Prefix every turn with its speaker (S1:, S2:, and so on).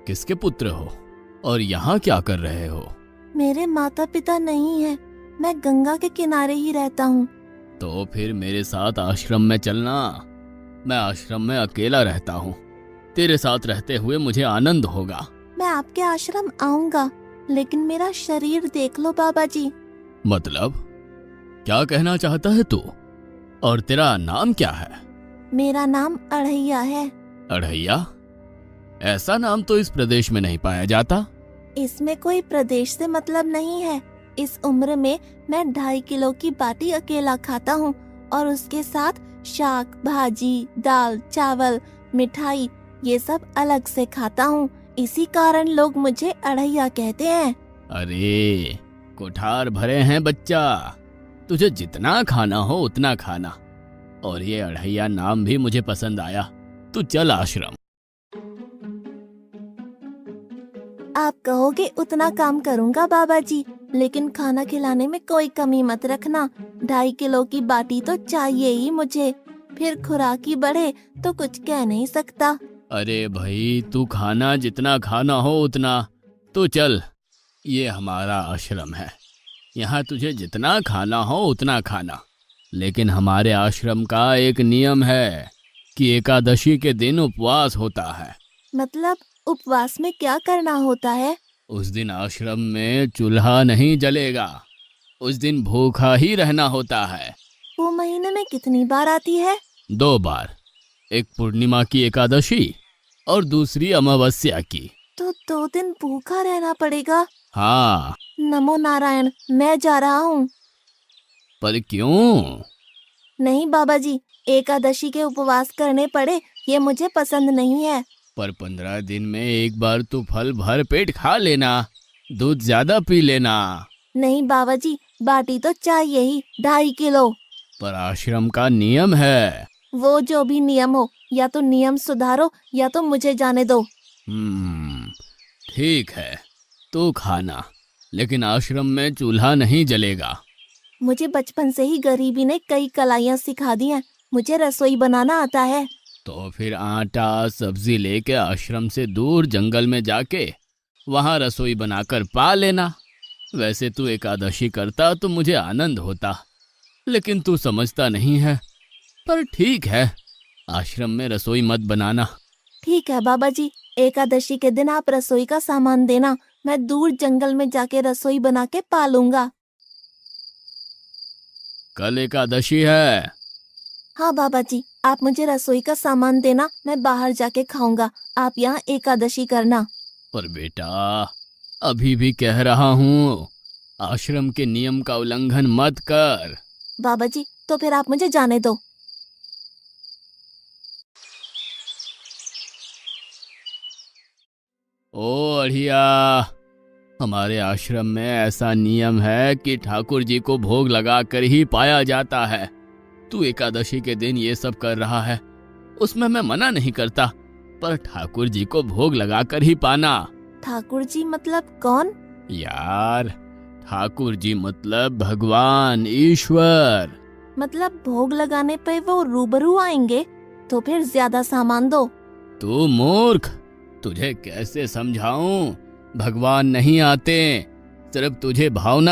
S1: किसके पुत्र हो और यहाँ क्या कर रहे हो?
S2: मेरे माता पिता नहीं है, मैं गंगा के किनारे ही रहता हूँ।
S1: तो फिर मेरे साथ आश्रम में चलना। मैं आश्रम में अकेला रहता हूँ, तेरे साथ रहते हुए मुझे आनंद होगा।
S2: मैं आपके आश्रम आऊंगा, लेकिन मेरा शरीर देख लो बाबा जी।
S1: मतलब क्या कहना चाहता है तू? और तेरा नाम क्या है?
S2: मेरा नाम अढ़ैया है।
S1: अढ़ैया? ऐसा नाम तो इस प्रदेश में नहीं पाया जाता।
S2: इसमें कोई प्रदेश से मतलब नहीं है। इस उम्र में मैं 2.5 किलो की बाटी अकेला खाता हूँ और उसके साथ शाक, भाजी, दाल, चावल, मिठाई ये सब अलग से खाता हूँ। इसी कारण लोग मुझे अढ़ैया कहते हैं।
S1: अरे कुठार भरे हैं बच्चा, तुझे जितना खाना हो उतना खाना। और ये अढ़ैया नाम भी मुझे पसंद आया। तू चल आश्रम।
S2: आप कहोगे उतना काम करूँगा बाबा जी, लेकिन खाना खिलाने में कोई कमी मत रखना। 2.5 किलो की बाटी तो चाहिए ही मुझे, फिर खुराकी बढ़े तो कुछ कह नहीं सकता।
S1: अरे भाई तू खाना जितना खाना हो उतना। तू चल, ये हमारा आश्रम है, यहाँ तुझे जितना खाना हो उतना खाना। लेकिन हमारे आश्रम का एक नियम है कि एकादशी के दिन उपवास होता है।
S2: मतलब उपवास में क्या करना होता है?
S1: उस दिन आश्रम में चूल्हा नहीं जलेगा, उस दिन भूखा ही रहना होता है।
S2: वो महीने में कितनी बार आती है?
S1: 2 बार, एक पूर्णिमा की एकादशी और दूसरी अमावस्या की।
S2: तो 2 दिन भूखा रहना पड़ेगा।
S1: हाँ।
S2: नमो नारायण, मैं जा रहा हूँ।
S1: पर क्यों?
S2: नहीं बाबा जी, एकादशी के उपवास करने पड़े ये मुझे पसंद नहीं है।
S1: पर 15 दिन में एक बार तो फल भर पेट खा लेना, दूध ज्यादा पी लेना।
S2: नहीं बाबा जी, बाटी तो चाहिए ही 2.5 किलो।
S1: पर आश्रम का नियम है।
S2: वो जो भी नियम हो, या तो नियम सुधारो या तो मुझे जाने दो।
S1: ठीक है, तू खाना, लेकिन आश्रम में चूल्हा नहीं जलेगा।
S2: मुझे बचपन से ही गरीबी ने कई कलाइयाँ सिखा दी हैं। मुझे रसोई बनाना आता है।
S1: तो फिर आटा सब्जी लेके आश्रम से दूर जंगल में जाके वहाँ रसोई बनाकर पा लेना। वैसे तू एकादशी करता तो मुझे आनंद होता, लेकिन तू समझता नहीं है। पर ठीक है, आश्रम में रसोई मत बनाना।
S2: ठीक है बाबा जी, एकादशी के दिन आप रसोई का सामान देना, मैं दूर जंगल में जाके रसोई बना के पालूंगा।
S1: कल एकादशी है।
S2: हाँ बाबा जी, आप मुझे रसोई का सामान देना, मैं बाहर जाके खाऊंगा। आप यहाँ एकादशी करना।
S1: पर बेटा, अभी भी कह रहा हूँ, आश्रम के नियम का उल्लंघन मत कर।
S2: बाबा जी, तो फिर आप मुझे जाने दो।
S1: ओ अढ़िया, हमारे आश्रम में ऐसा नियम है कि ठाकुर जी को भोग लगा कर ही पाया जाता है। तू एकादशी के दिन ये सब कर रहा है, उसमें मैं मना नहीं करता, पर ठाकुर जी को भोग लगा कर ही पाना।
S2: ठाकुर जी मतलब कौन?
S1: यार, ठाकुर जी मतलब भगवान ईश्वर।
S2: मतलब भोग लगाने पे वो रूबरू आएंगे? तो फिर ज्यादा सामान दो।
S1: तू मूर्ख, तुझे कैसे समझाऊं? भगवान नहीं आते, सिर्फ तुझे भावना